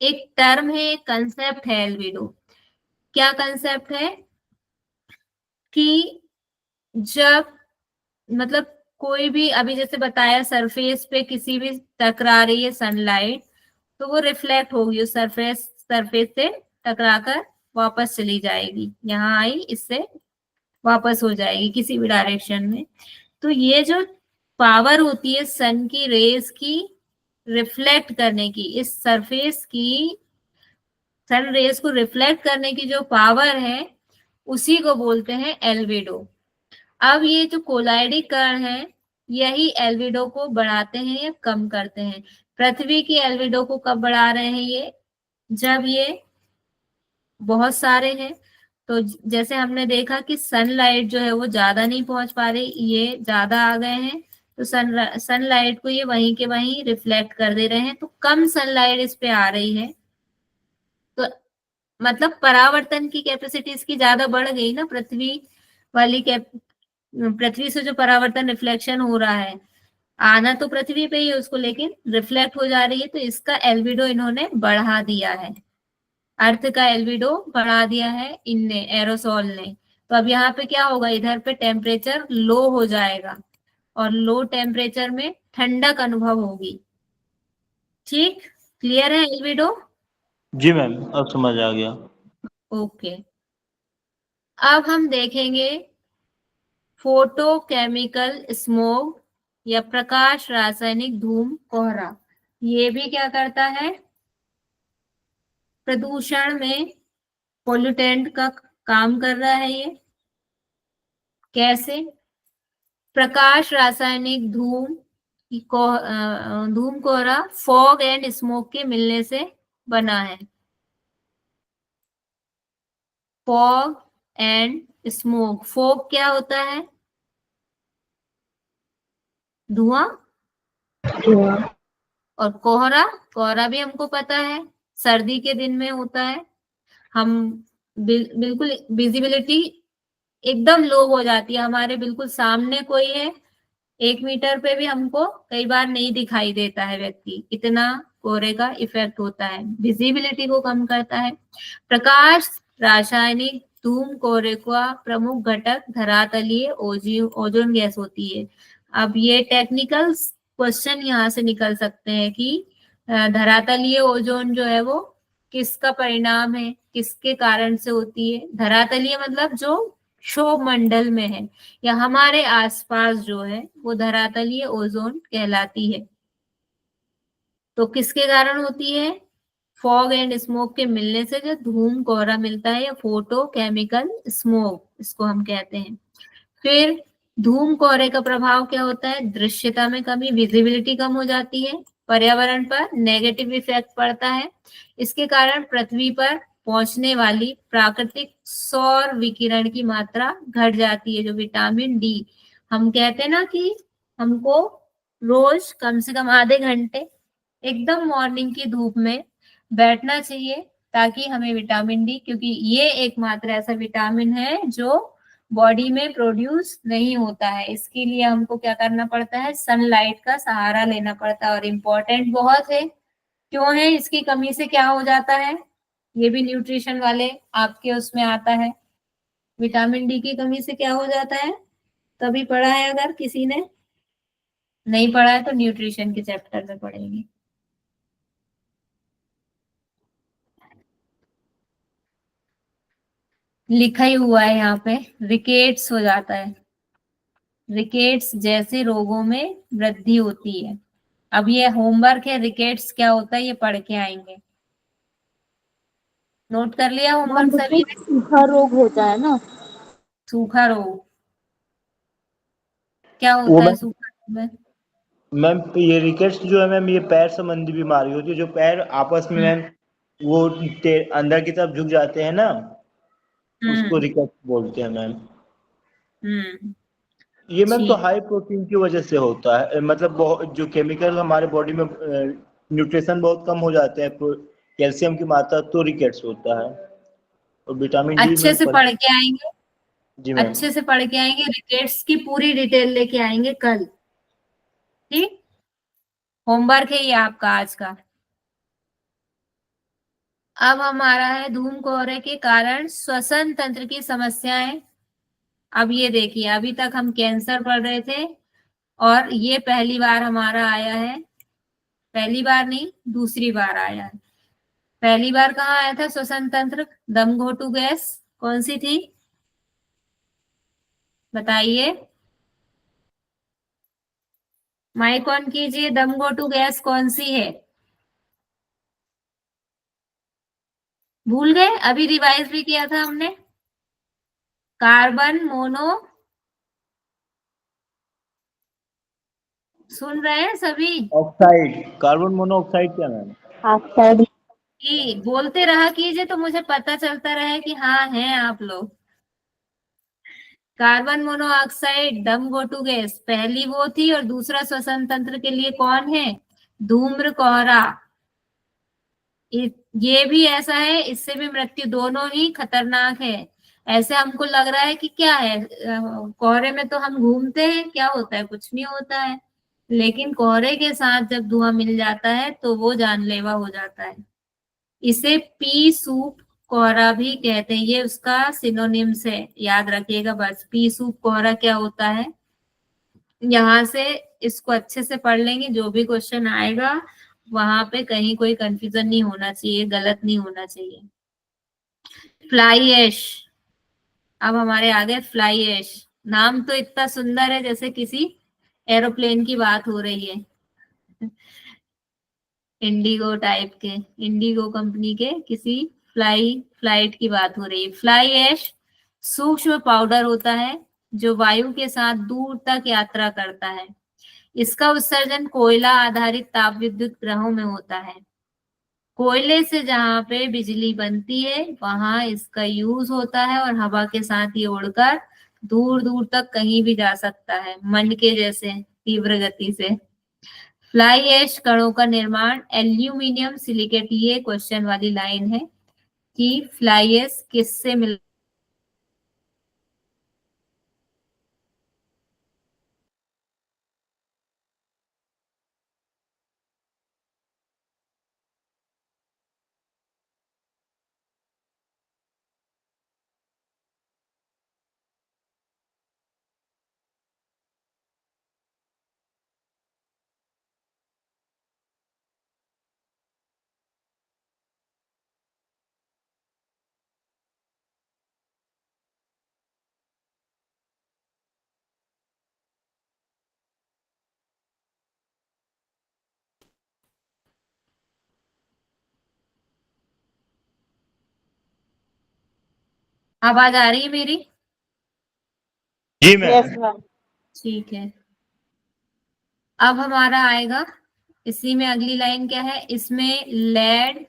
एक टर्म है, एक कंसेप्ट है एल्बिडो। क्या कंसेप्ट है कि जब, मतलब कोई भी, अभी जैसे बताया सरफेस पे किसी भी टकरा रही है सनलाइट, तो वो रिफ्लेक्ट होगी उस सरफेस से टकराकर वापस चली जाएगी, यहाँ आई इससे वापस हो जाएगी किसी भी डायरेक्शन में। तो ये जो पावर होती है सन की रेज की रिफ्लेक्ट करने की, इस सरफेस की सन रेज को रिफ्लेक्ट करने की जो पावर है, उसी को बोलते हैं एल्बिडो। अब ये जो कोलाइडी कण है, यही एल्बिडो को बढ़ाते हैं या कम करते हैं। पृथ्वी की एल्बिडो को कब बढ़ा रहे हैं ये, जब ये बहुत सारे हैं, तो जैसे हमने देखा कि सनलाइट जो है वो ज्यादा नहीं पहुंच पा रही, ये ज्यादा आ गए हैं, तो सनलाइट को ये वहीं के वहीं रिफ्लेक्ट कर दे रहे हैं, तो कम सनलाइट इस पे आ रही है, तो मतलब परावर्तन की कैपेसिटी इसकी ज्यादा बढ़ गई ना, वाली पृथ्वी से जो परावर्तन रिफ्लेक्शन हो रहा है, आना तो पृथ्वी पे ही है उसको, लेकिन रिफ्लेक्ट हो जा रही है, तो इसका एल्बिडो इन्होंने बढ़ा दिया है, अर्थ का एल्बिडो बढ़ा दिया है इनने, एरोसोल ने। तो अब यहाँ पे क्या होगा, इधर पे टेम्परेचर लो हो जाएगा और लो टेम्परेचर में ठंडक अनुभव होगी। ठीक, क्लियर है एल्बिडो? जी मैम, अब समझ आ गया। ओके, अब हम देखेंगे फोटोकेमिकल स्मोक या प्रकाश रासायनिक धूम कोहरा। ये भी क्या करता है, प्रदूषण में पोल्यूटेंट का काम कर रहा है। ये कैसे, प्रकाश रासायनिक धूम धूम कोहरा फॉग एंड स्मोक के मिलने से बना है। फॉग एंड स्मोक, फॉग क्या होता है, धुआं, और कोहरा, कोहरा भी हमको पता है सर्दी के दिन में होता है, हम बिल्कुल विजिबिलिटी एकदम लो हो जाती है, हमारे बिल्कुल सामने कोई है, 1 मीटर पे भी हमको कई बार नहीं दिखाई देता है व्यक्ति, इतना कोहरे का इफेक्ट होता है, विजिबिलिटी को कम करता है। प्रकाश रासायनिक धूम कोहरे का प्रमुख घटक धरातलीय ओजोन गैस होती है। अब ये टेक्निकल क्वेश्चन यहाँ से निकल सकते हैं कि धरातलीय ओजोन जो है वो किसका परिणाम है, किसके कारण से होती है। धरातलीय मतलब जो क्षोभ मंडल में है या हमारे आसपास जो है वो धरातलीय ओजोन कहलाती है। तो किसके कारण होती है, फॉग एंड स्मोक के मिलने से जो धूम कोहरा मिलता है, या फोटो केमिकल स्मोक इसको हम कहते हैं। फिर धूम कोहरे का प्रभाव क्या होता है, दृश्यता में कमी, विजिबिलिटी कम हो जाती है, पर्यावरण पर नेगेटिव इफेक्ट पड़ता है। इसके कारण पृथ्वी पर पहुंचने वाली प्राकृतिक सौर विकिरण की मात्रा घट जाती है, जो विटामिन डी, हम कहते हैं ना कि हमको रोज कम से कम आधे घंटे एकदम मॉर्निंग की धूप में बैठना चाहिए, ताकि हमें विटामिन डी, क्योंकि ये एकमात्र ऐसा विटामिन है जो बॉडी में प्रोड्यूस नहीं होता है, इसके लिए हमको क्या करना पड़ता है, सनलाइट का सहारा लेना पड़ता है, और इम्पोर्टेंट बहुत है क्यों है, इसकी कमी से क्या हो जाता है, ये भी न्यूट्रिशन वाले आपके उसमें आता है। विटामिन डी की कमी से क्या हो जाता है, कभी पढ़ा है, अगर किसी ने नहीं पढ़ा है तो न्यूट्रिशन के चैप्टर में पढ़ेंगे। लिखा ही हुआ है यहाँ पे, रिकेट्स हो जाता है। रिकेट्स जैसे रोगों में वृद्धि होती है। अब ये होमवर्क है, रिकेट्स क्या होता है ये पढ़ के आएंगे। नोट कर लिया मैम होमवर्क सभी रिकेट ने? सूखा रोग होता है ना? सूखा रोग क्या वो होता है मैम सूखा रोग में? मैम ये रिकेट्स जो है मैम, ये पैर संबंधी बीमारी होती है, जो पैर आपस में हम्म मैम वो अंदर की तरफ झुक जाते हैं ना, उसको हम्म रिकेट्स बोलते हैं मैम। हम्म, ये मैम तो ठीक। हाई प्रोटीन की वजह से होता है, मतलब जो केमिकल हमारे बॉडी में न्यूट्रिशन बहुत कम हो जाते हैं, कैल्शियम की मात्रा, तो रिकेट्स होता है। और विटामिन डी अच्छे मैम से पढ़ के आएंगे, जी मैम। अच्छे से पढ़ के आएंगे, रिकेट्स की पूरी डिटेल लेके आएंगे कल। ठीक, होमवर्क है ये आपका आज का। अब हमारा है धूम कोहरे के कारण श्वसन तंत्र की समस्याएं। अब ये देखिए, अभी तक हम कैंसर पढ़ रहे थे और ये पहली बार हमारा आया है, पहली बार नहीं दूसरी बार आया है। पहली बार कहाँ आया था श्वसन तंत्र, दम घोटू गैस कौन सी थी बताइए, माइक ऑन कीजिए, दम घोटू गैस कौन सी है? भूल गए? अभी रिवाइज भी किया था हमने। कार्बन मोनो, सुन रहे हैं सभी? ऑक्साइड, कार्बन मोनोऑक्साइड क्या मैम? ऑक्साइड। कि बोलते रहा कीजिए तो मुझे पता चलता रहे कि हाँ हैं आप लोग। कार्बन मोनोऑक्साइड दम घोटू गैस पहली वो थी, और दूसरा श्वसन तंत्र के लिए कौन है, धूम्र कोहरा। ये भी ऐसा है, इससे भी मृत्यु, दोनों ही खतरनाक है। ऐसे हमको लग रहा है कि क्या है, कोहरे में तो हम घूमते हैं, क्या होता है, कुछ नहीं होता है। लेकिन कोहरे के साथ जब धुआं मिल जाता है तो वो जानलेवा हो जाता है। इसे पी सूप कोहरा भी कहते हैं, ये उसका सिनोनिम्स है, याद रखिएगा बस। पी सूप कोहरा क्या होता है, यहाँ से इसको अच्छे से पढ़ लेंगे, जो भी क्वेश्चन आएगा वहां पे कहीं कोई कंफ्यूजन नहीं होना चाहिए, गलत नहीं होना चाहिए। फ्लाई ऐश, अब हमारे आगे फ्लाई ऐश, नाम तो इतना सुंदर है जैसे किसी एरोप्लेन की बात हो रही है, इंडिगो टाइप के, इंडिगो कंपनी के किसी फ्लाइट की बात हो रही है। फ्लाई ऐश सूक्ष्म पाउडर होता है जो वायु के साथ दूर तक यात्रा करता है। इसका उत्सर्जन कोयला आधारित ताप विद्युत ग्रहों में होता है। कोयले से जहां पे बिजली बनती है वहां इसका यूज होता है, और हवा के साथ ये उड़कर दूर दूर तक कहीं भी जा सकता है, मन के जैसे तीव्र गति से। फ्लाई ऐश कणों का निर्माण एल्यूमिनियम सिलिकेट, ये क्वेश्चन वाली लाइन है कि फ्लाई ऐश किससे मिल। आवाज आ रही है मेरी? जी मैम। Yes ma'am. ठीक है, अब हमारा आएगा, इसी में अगली लाइन क्या है, इसमें लेड,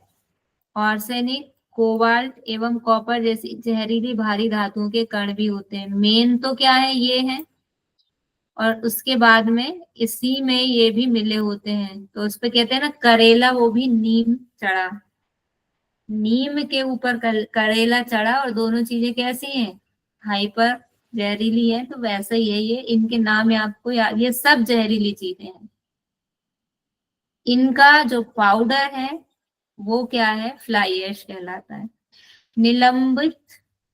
आर्सेनिक, कोबाल्ट एवं कॉपर जैसी जहरीली भारी धातुओं के कण भी होते हैं। मेन तो क्या है, ये है, और उसके बाद में इसी में ये भी मिले होते हैं, तो उस पे कहते हैं ना करेला, वो भी नीम चढ़ा, नीम के ऊपर करेला चढ़ा, और दोनों चीजें कैसी हैं, हाइपर जहरीली है, तो वैसा ही है ये, इनके नाम है आपको याद, ये सब जहरीली चीजें हैं। इनका जो पाउडर है वो क्या है, फ्लाई ऐश कहलाता है। निलंबित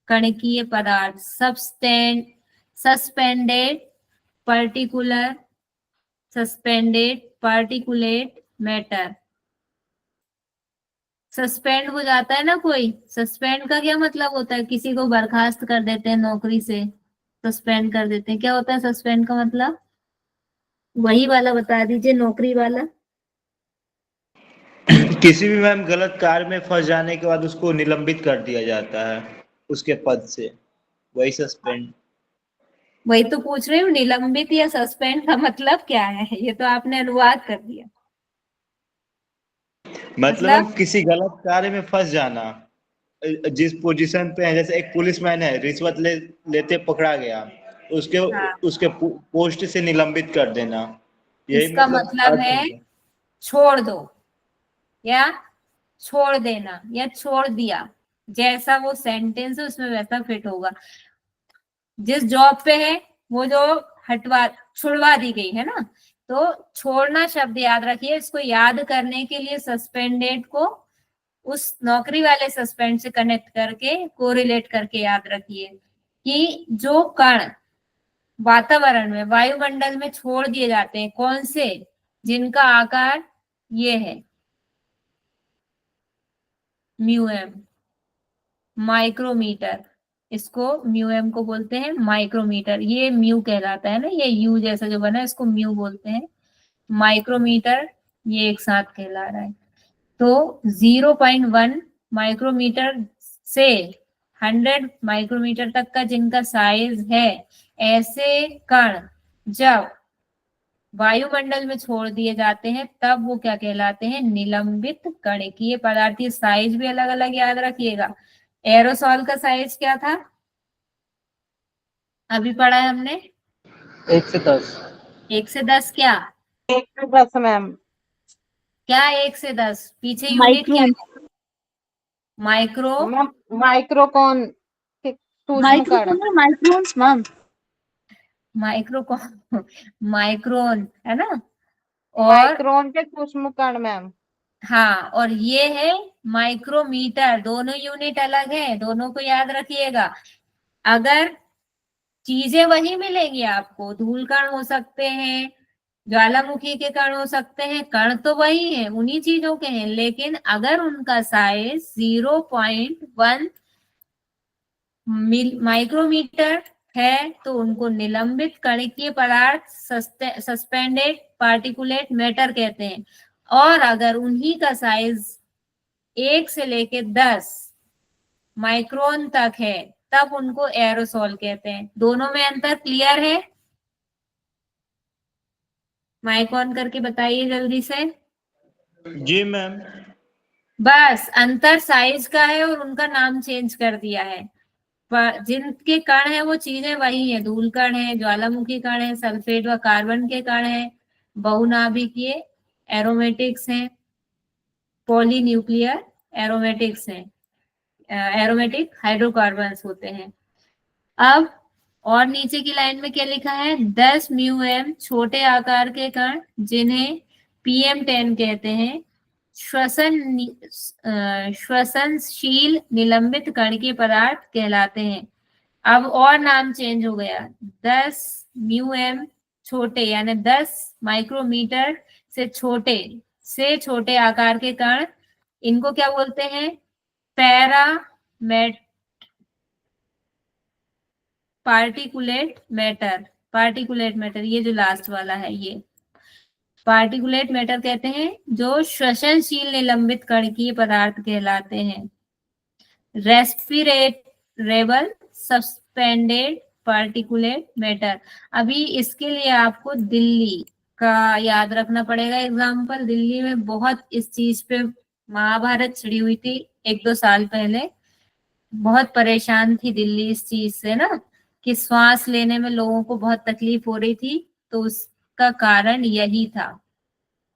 कणकीय पदार्थ, suspended particular, suspended particulate matter. Suspend हो जाता है ना कोई, सस्पेंड का क्या मतलब होता है, किसी को बर्खास्त कर देते हैं नौकरी से, सस्पेंड कर देते हैं। क्या होता है सस्पेंड का मतलब, वही वाला बता दीजिए, नौकरी वाला। किसी भी मैम गलत कार्य में फंस जाने के बाद उसको निलंबित कर दिया जाता है उसके पद से, वही सस्पेंड। वही तो पूछ रही हूँ, निलंबित या सस्पेंड का मतलब क्या है, ये तो आपने अनुवाद कर दिया। मतलब मतलब हम किसी गलत कार्य में फंस जाना, जिस पोजीशन पे है, जैसे एक पुलिसमैन है, रिश्वत लेते पकड़ा गया, उसके हाँ, उसके पोस्ट से निलंबित कर देना, यही इसका मतलब मतलब अर्थ है है। छोड़ दो या छोड़ देना या छोड़ दिया, जैसा वो सेंटेंस है उसमें वैसा फिट होगा। जिस जॉब पे है वो जो छुड़वा दी गई है ना, तो छोड़ना शब्द याद रखिए। इसको याद करने के लिए सस्पेंडेड को उस नौकरी वाले सस्पेंड से कनेक्ट करके कोरिलेट करके याद रखिए कि जो कण वातावरण में, वायुमंडल में छोड़ दिए जाते हैं, कौन से, जिनका आकार ये है म्यू एम, माइक्रोमीटर। इसको म्यू एम को बोलते हैं माइक्रोमीटर। ये म्यू कहलाता है ना, ये यू जैसा जो बना है इसको म्यू बोलते हैं। माइक्रोमीटर ये एक साथ कहला रहा है। तो 0.1 माइक्रोमीटर से 100 माइक्रोमीटर तक का जिनका साइज है, ऐसे कण जब वायुमंडल में छोड़ दिए जाते हैं तब वो क्या कहलाते हैं, निलंबित कणकीय पदार्थ। ये साइज भी अलग अलग याद रखिएगा। एरोसॉल का साइज क्या था, अभी पढ़ा है हमने, 1 से 10। 1 से 10 क्या, 1 से 10 मैम। क्या 1 से 10, पीछे यूनिट क्या माइक्रोन, है, माइक्रो, मैम माइक्रोकॉन सूक्ष्म कण। Micron, microns ma'am. Micro micron है ना। और माइक्रोन के सूक्ष्म कण मैम। हाँ, और ये है माइक्रोमीटर। दोनों यूनिट अलग है, दोनों को याद रखिएगा। अगर चीजें वही मिलेंगी आपको, धूल कण हो सकते हैं, ज्वालामुखी के कण हो सकते हैं, कण तो वही है, उन्हीं चीजों के हैं, लेकिन अगर उनका साइज 0.1 माइक्रोमीटर है तो उनको निलंबित कणकीय पदार्थ, सस्पेंडेड पार्टिकुलेट मैटर कहते हैं। और अगर उन्हीं का साइज 1 से लेके 10 माइक्रोन तक है तब उनको एरोसोल कहते हैं। दोनों में अंतर क्लियर है, माइक ऑन करके बताइए जल्दी से। जी मैम। बस अंतर साइज का है और उनका नाम चेंज कर दिया है। जिनके कण है वो चीजें वही है, धूल कण है, ज्वालामुखी कण है, सल्फेट व कार्बन के कण है, बहुनाभिकीय एरोमेटिक्स हैं, पॉलीन्यूक्लियर एरोमेटिक्स हैं, एरोमेटिक हाइड्रोकार्बन्स होते हैं। अब और नीचे की लाइन में क्या लिखा है, 10 म्यू एम छोटे आकार के कण जिन्हें PM10 कहते हैं, श्वसनशील निलंबित कण के पदार्थ कहलाते हैं। अब और नाम चेंज हो गया, 10 म्यू एम छोटे यानी 10 माइक्रोमीटर से छोटे आकार के कण, इनको क्या बोलते हैं, पैरामेट पार्टिकुलेट मैटर। ये जो लास्ट वाला है ये पार्टिकुलेट मैटर कहते हैं, जो श्वसनशील निलंबित कणकीय पदार्थ कहलाते हैं। रेस्पिरेबल सस्पेंडेड पार्टिकुलेट मैटर। अभी इसके लिए आपको दिल्ली का याद रखना पड़ेगा एग्जाम्पल। दिल्ली में बहुत इस चीज पे महाभारत छिड़ी हुई थी 1-2 साल पहले। बहुत परेशान थी दिल्ली इस चीज से ना, कि श्वास लेने में लोगों को बहुत तकलीफ हो रही थी, तो उसका कारण यही था,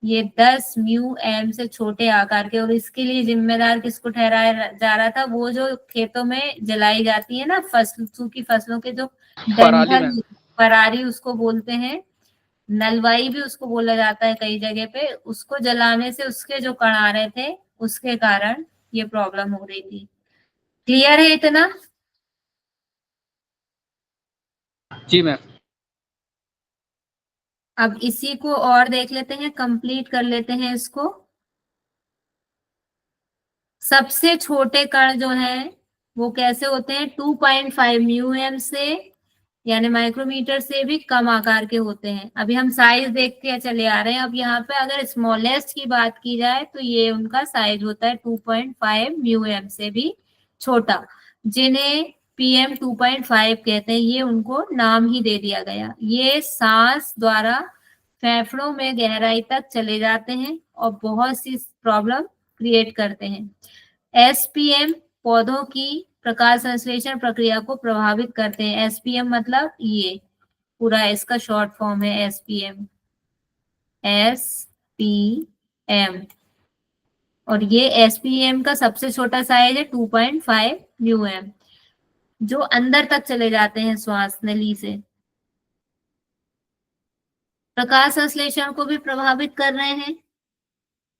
ये 10 म्यू एम से छोटे आकार के। और इसके लिए जिम्मेदार किसको ठहराया जा रहा था, वो जो खेतों में जलाई जाती है ना सूखी फसलों के जो पराली डंठल, मैम। पराली उसको बोलते हैं, नलवाई भी उसको बोला जाता है कई जगह पे। उसको जलाने से उसके जो कण आ रहे थे, उसके कारण ये प्रॉब्लम हो रही थी। क्लियर है इतना? जी मैम। अब इसी को और देख लेते हैं, कंप्लीट कर लेते हैं इसको। सबसे छोटे कण जो हैं वो कैसे होते हैं? 2.5 म्यूएम से, यानी माइक्रोमीटर से भी कम आकार के होते हैं। अभी हम साइज देखते चले आ रहे हैं। अब यहाँ पे अगर स्मॉलेस्ट की बात की जाए तो ये उनका साइज होता है 2.5 म्यूएम से भी छोटा, जिन्हें पीएम 2.5 कहते हैं। ये उनको नाम ही दे दिया गया। ये सांस द्वारा फेफड़ों में गहराई तक चले जाते हैं और बहुत सी प्रॉब्लम क्रिएट करते हैं। एसपीएम पौधों की प्रकाश संश्लेषण प्रक्रिया को प्रभावित करते हैं। एसपीएम मतलब ये पूरा इसका शॉर्ट फॉर्म है एसपीएम, एसपीएम। और ये एसपीएम का सबसे छोटा साइज है 2.5 म्यूएम, जो अंदर तक चले जाते हैं श्वास नली से। प्रकाश संश्लेषण को भी प्रभावित कर रहे हैं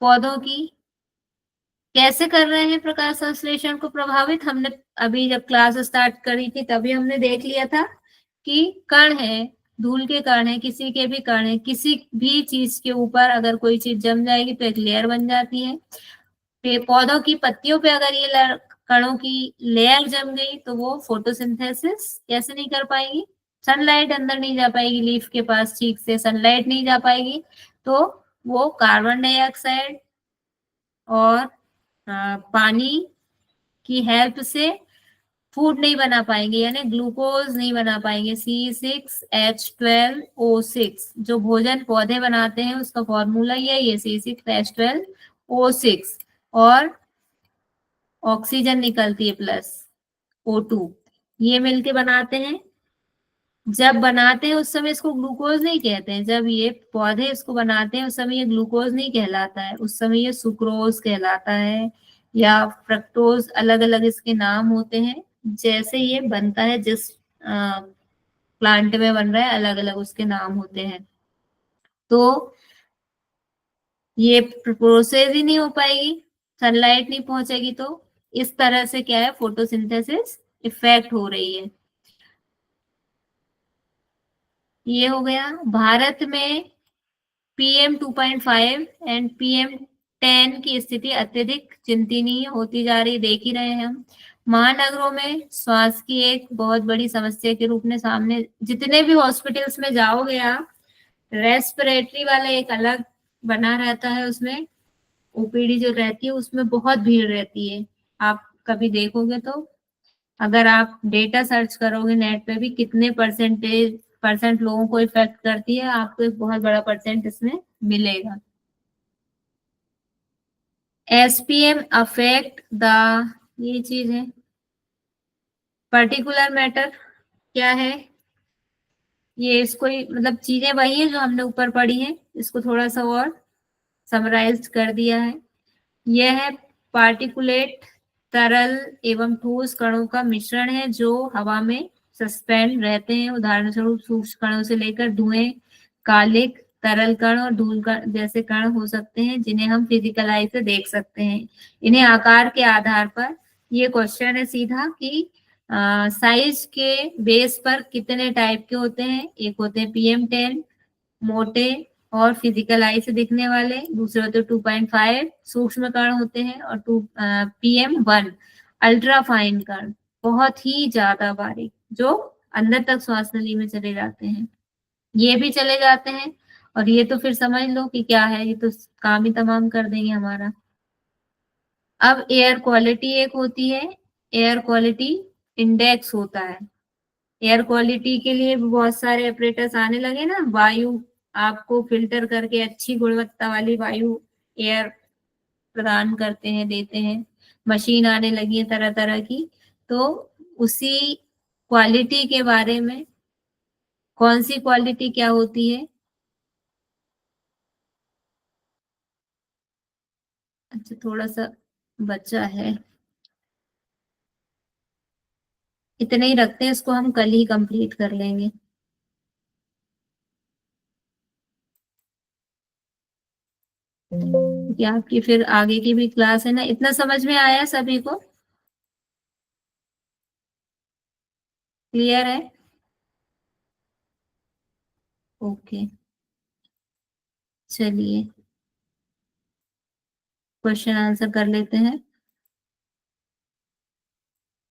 पौधों की। कैसे कर रहे हैं प्रकाश संश्लेषण को प्रभावित? हमने अभी जब क्लास स्टार्ट करी थी तभी हमने देख लिया था कि कण है, धूल के कण है, किसी के भी कण है, किसी भी चीज के ऊपर अगर कोई चीज जम जाएगी तो एक लेयर बन जाती है। पौधों की पत्तियों पे अगर ये कणों की लेयर जम गई तो वो फोटोसिंथेसिस कैसे नहीं कर पाएगी? सनलाइट अंदर नहीं जा पाएगी, लीफ के पास ठीक से सनलाइट नहीं जा पाएगी, तो वो कार्बन डाइऑक्साइड और पानी की हेल्प से फूड नहीं बना पाएंगे, यानी ग्लूकोज नहीं बना पाएंगे। C6H12O6 जो भोजन पौधे बनाते हैं उसका फॉर्मूला ये C6H12O6। और ऑक्सीजन निकलती है प्लस O2, ये मिलके बनाते हैं। जब बनाते हैं उस समय इसको ग्लूकोज नहीं कहते हैं। जब ये पौधे इसको बनाते हैं उस समय ये ग्लूकोज नहीं कहलाता है, उस समय ये सुक्रोज कहलाता है या फ्रक्टोज, अलग अलग इसके नाम होते हैं। जैसे ये बनता है, जिस प्लांट में बन रहा है अलग अलग उसके नाम होते हैं। तो ये प्रोसेस ही नहीं हो पाएगी, सनलाइट नहीं पहुंचेगी, तो इस तरह से क्या है, फोटोसिंथेसिस इफेक्ट हो रही है। ये हो गया। भारत में पीएम 2.5 एंड पीएम 10 की स्थिति अत्यधिक चिंतनीय होती जा रही, देख ही रहे हैं हम। महानगरों में श्वास की एक बहुत बड़ी समस्या के रूप में सामने, जितने भी हॉस्पिटल्स में जाओगे आप, रेस्पिरेटरी वाला एक अलग बना रहता है, उसमें ओपीडी जो रहती है उसमें बहुत भीड़ रहती है। आप कभी देखोगे तो, अगर आप डेटा सर्च करोगे नेट पे भी, कितने परसेंट लोगों को इफेक्ट करती है, आपको एक बहुत बड़ा परसेंट इसमें मिलेगा। एसपीएम अफेक्ट द, ये चीज है पर्टिकुलर मैटर क्या है, ये इसको मतलब चीजें वही है जो हमने ऊपर पढ़ी है, इसको थोड़ा सा और समराइज कर दिया है। यह है पार्टिकुलेट, तरल एवं ठोस कणों का मिश्रण है जो हवा में सस्पेंड रहते हैं। उदाहरण स्वरूप सूक्ष्म कणों से लेकर धुएं, कालिक, तरल कण और धूल कण जैसे कण हो सकते हैं, जिन्हें हम फिजिकल आई से देख सकते हैं। इन्हें आकार के आधार पर, ये क्वेश्चन है सीधा कि साइज के बेस पर कितने टाइप के होते हैं। एक होते हैं PM10 मोटे और फिजिकल आई से दिखने वाले, दूसरे होते 2.5 सूक्ष्म कण होते हैं, और PM1 अल्ट्रा फाइन कण, बहुत ही ज्यादा बारीक, जो अंदर तक श्वास नली में चले जाते हैं। ये भी चले जाते हैं, और ये तो फिर समझ लो कि क्या है, ये तो काम ही तमाम कर देंगे हमारा। अब एयर क्वालिटी एक होती है, एयर क्वालिटी इंडेक्स होता है। एयर क्वालिटी के लिए बहुत सारे ऑपरेटर्स आने लगे ना, वायु आपको फिल्टर करके अच्छी गुणवत्ता वाली वायु एयर प्रदान करते हैं, देते हैं। मशीन आने लगी है तरह तरह की, तो उसी क्वालिटी के बारे में, कौन सी क्वालिटी क्या होती है। अच्छा थोड़ा सा बचा है, इतने ही रखते हैं, इसको हम कल ही कंप्लीट कर लेंगे। कि आपकी फिर आगे की भी क्लास है ना। इतना समझ में आया सभी को? क्लियर है? ओके, चलिए क्वेश्चन आंसर कर लेते हैं।